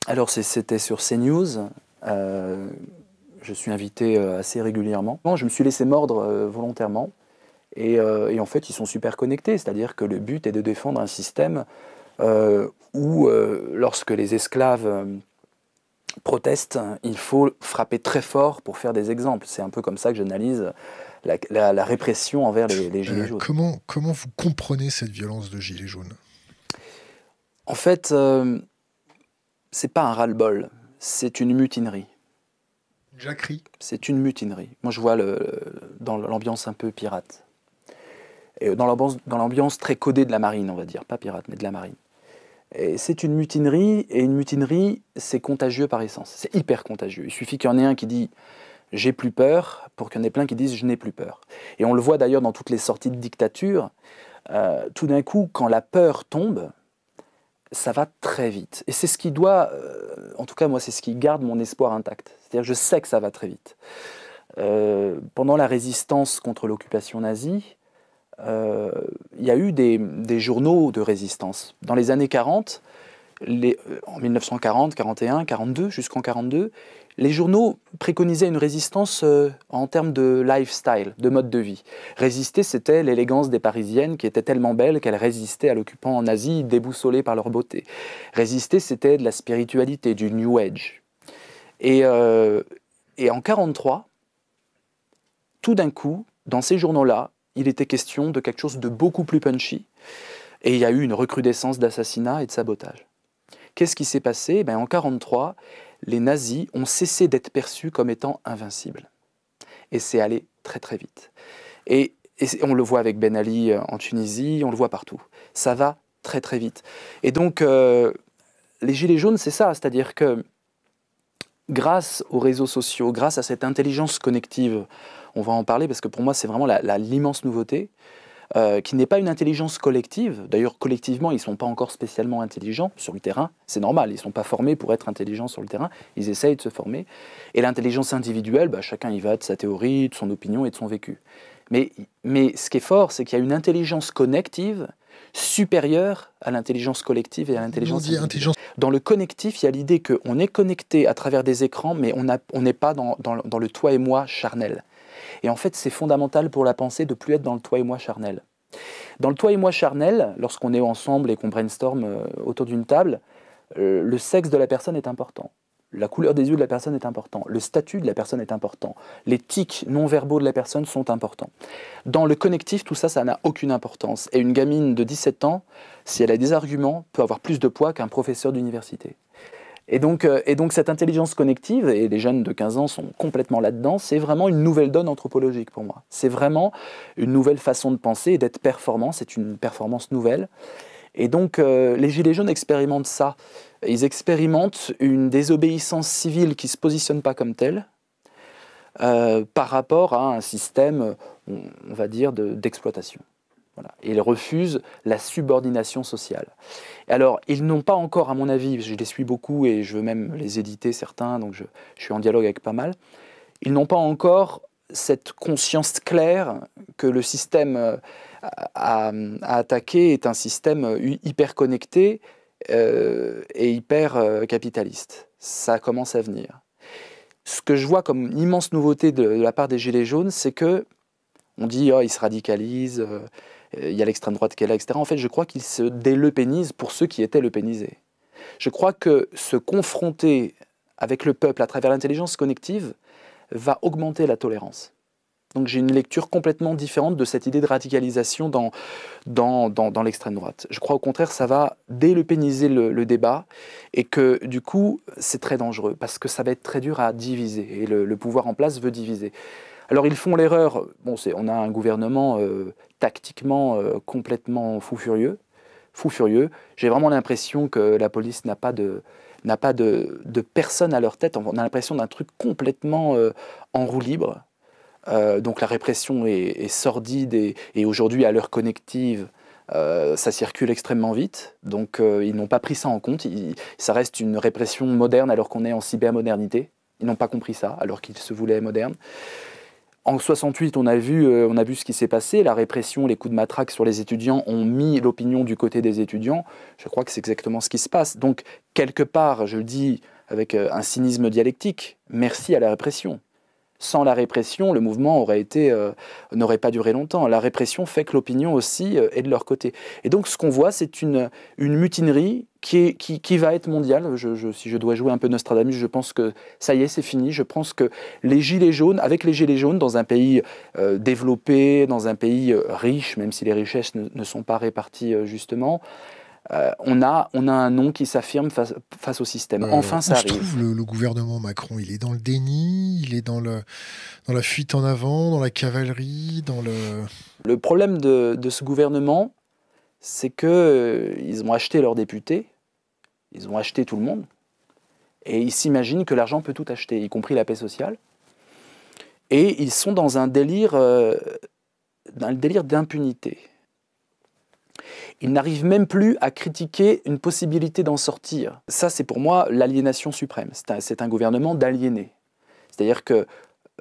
Alors c'était sur CNews. Je suis invité assez régulièrement. Bon, je me suis laissé mordre volontairement. Et en fait, ils sont super connectés. C'est-à-dire que le but est de défendre un système où, lorsque les esclaves protestent, il faut frapper très fort pour faire des exemples. C'est un peu comme ça que j'analyse la répression envers les Gilets jaunes. Comment vous comprenez cette violence de Gilets jaunes? En fait, c'est pas un ras-le-bol, c'est une mutinerie. Jacquerie. C'est une mutinerie. Moi, je vois dans l'ambiance un peu pirate. Et dans l'ambiance très codée de la marine, on va dire. Pas pirate, mais de la marine. Et c'est une mutinerie, et une mutinerie, c'est contagieux par essence. C'est hyper contagieux. Il suffit qu'il y en ait un qui dit « j'ai plus peur » pour qu'il y en ait plein qui disent « je n'ai plus peur ». Et on le voit d'ailleurs dans toutes les sorties de dictature. Tout d'un coup, quand la peur tombe, ça va très vite. Et c'est ce qui doit, en tout cas moi, c'est ce qui garde mon espoir intact. C'est-à-dire que je sais que ça va très vite. Pendant la résistance contre l'occupation nazie, il y a eu des journaux de résistance. Dans les années 40, en 1940, 41, 42, jusqu'en 42, les journaux préconisaient une résistance en termes de lifestyle, de mode de vie. Résister, c'était l'élégance des Parisiennes qui étaient tellement belles qu'elles résistaient à l'occupant nazi, déboussolées par leur beauté. Résister, c'était de la spiritualité, du New Age. Et en 43, tout d'un coup, dans ces journaux-là, il était question de quelque chose de beaucoup plus punchy. Et il y a eu une recrudescence d'assassinats et de sabotages. Qu'est-ce qui s'est passé? En 1943, les nazis ont cessé d'être perçus comme étant invincibles. Et c'est allé très très vite. Et on le voit avec Ben Ali en Tunisie, on le voit partout. Ça va très très vite. Et donc, les Gilets jaunes, c'est ça. C'est-à-dire que grâce aux réseaux sociaux, grâce à cette intelligence connective, on va en parler parce que pour moi, c'est vraiment l'immense nouveauté, qui n'est pas une intelligence collective. D'ailleurs, collectivement, ils ne sont pas encore spécialement intelligents sur le terrain. C'est normal, ils ne sont pas formés pour être intelligents sur le terrain. Ils essayent de se former. Et l'intelligence individuelle, chacun y va de sa théorie, de son opinion et de son vécu. Mais ce qui est fort, c'est qu'il y a une intelligence connective supérieure à l'intelligence collective et à l'intelligence individuelle. Dans le connectif, il y a l'idée qu'on est connecté à travers des écrans, mais on n'est pas dans le toi et moi charnel. Et en fait, c'est fondamental pour la pensée de ne plus être dans le toi et moi charnel. Dans le toi et moi charnel, lorsqu'on est ensemble et qu'on brainstorm autour d'une table, le sexe de la personne est important. La couleur des yeux de la personne est important. Le statut de la personne est important. Les tics non-verbaux de la personne sont importants. Dans le connectif, tout ça, ça n'a aucune importance. Et une gamine de 17 ans, si elle a des arguments, peut avoir plus de poids qu'un professeur d'université. Et donc cette intelligence connective, et les jeunes de 15 ans sont complètement là-dedans, c'est vraiment une nouvelle donne anthropologique pour moi. C'est vraiment une nouvelle façon de penser et d'être performant, c'est une performance nouvelle. Et donc les Gilets jaunes expérimentent ça. Ils expérimentent une désobéissance civile qui ne se positionne pas comme telle, par rapport à un système, on va dire, d'exploitation. Voilà. Et ils refusent la subordination sociale. Alors, ils n'ont pas encore, à mon avis, je les suis beaucoup et je veux même les éditer certains, donc je suis en dialogue avec pas mal, ils n'ont pas encore cette conscience claire que le système à attaquer est un système hyper connecté et hyper capitaliste. Ça commence à venir. Ce que je vois comme une immense nouveauté de la part des Gilets jaunes, c'est que on dit oh, ils se radicalisent, il y a l'extrême droite qui est là, etc. En fait, je crois qu'ils se délepénisent pour ceux qui étaient lepénisés. Je crois que se confronter avec le peuple à travers l'intelligence connective va augmenter la tolérance. Donc j'ai une lecture complètement différente de cette idée de radicalisation dans l'extrême droite. Je crois au contraire que ça va délepéniser le débat et que du coup c'est très dangereux parce que ça va être très dur à diviser et le pouvoir en place veut diviser. Alors ils font l'erreur, bon, on a un gouvernement tactiquement complètement fou furieux. J'ai vraiment l'impression que la police n'a pas de personne à leur tête. On a l'impression d'un truc complètement en roue libre. Donc la répression est sordide et aujourd'hui à l'heure connective, ça circule extrêmement vite. Donc ils n'ont pas pris ça en compte. Ça reste une répression moderne alors qu'on est en cybermodernité. Ils n'ont pas compris ça alors qu'ils se voulaient modernes. En 68, on a vu ce qui s'est passé. La répression, les coups de matraque sur les étudiants ont mis l'opinion du côté des étudiants. Je crois que c'est exactement ce qui se passe. Donc, quelque part, je le dis avec un cynisme dialectique, merci à la répression. Sans la répression, le mouvement n'aurait pas duré longtemps. La répression fait que l'opinion aussi est de leur côté. Et donc, ce qu'on voit, c'est une mutinerie qui va être mondiale. Si je dois jouer un peu Nostradamus, je pense que ça y est, c'est fini. Je pense que les Gilets jaunes, avec les Gilets jaunes, dans un pays développé, dans un pays riche, même si les richesses ne sont pas réparties justement, on a un nom qui s'affirme face au système. Enfin, ça arrive. Je trouve le gouvernement Macron, il est dans le déni, il est dans la fuite en avant, dans la cavalerie, dans le... Le problème de ce gouvernement, c'est qu'ils ont acheté leurs députés, ils ont acheté tout le monde, et ils s'imaginent que l'argent peut tout acheter, y compris la paix sociale. Et ils sont dans un délire d'impunité. Ils n'arrivent même plus à critiquer une possibilité d'en sortir. Ça, c'est pour moi l'aliénation suprême. C'est un gouvernement d'aliénés. C'est-à-dire que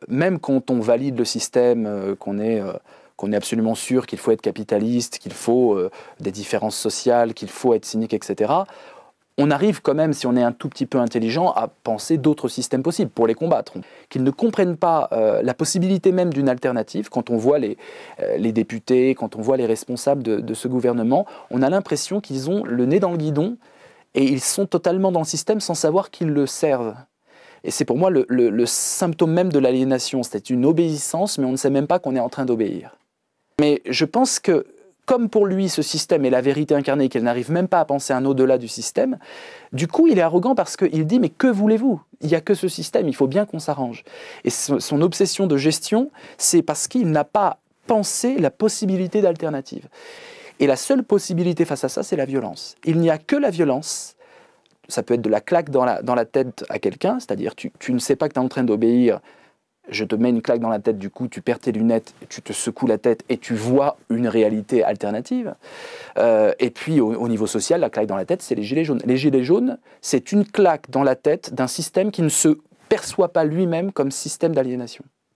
même quand on valide le système, qu'on est absolument sûr qu'il faut être capitaliste, qu'il faut des différences sociales, qu'il faut être cynique, etc., on arrive quand même, si on est un tout petit peu intelligent, à penser d'autres systèmes possibles pour les combattre. Qu'ils ne comprennent pas la possibilité même d'une alternative. Quand on voit les députés, quand on voit les responsables de ce gouvernement, on a l'impression qu'ils ont le nez dans le guidon et ils sont totalement dans le système sans savoir qu'ils le servent. Et c'est pour moi le symptôme même de l'aliénation. C'est une obéissance, mais on ne sait même pas qu'on est en train d'obéir. Mais je pense que, comme pour lui, ce système est la vérité incarnée, qu'elle n'arrive même pas à penser un au-delà du système, du coup, il est arrogant parce qu'il dit « mais que voulez-vous ? Il n'y a que ce système, il faut bien qu'on s'arrange ». Et son obsession de gestion, c'est parce qu'il n'a pas pensé la possibilité d'alternative. Et la seule possibilité face à ça, c'est la violence. Il n'y a que la violence. Ça peut être de la claque dans la tête à quelqu'un, c'est-à-dire tu ne sais pas que tu es en train d'obéir, je te mets une claque dans la tête, du coup tu perds tes lunettes, tu te secoues la tête et tu vois une réalité alternative. Et puis au niveau social, la claque dans la tête, c'est les gilets jaunes. Les gilets jaunes, c'est une claque dans la tête d'un système qui ne se perçoit pas lui-même comme système d'aliénation.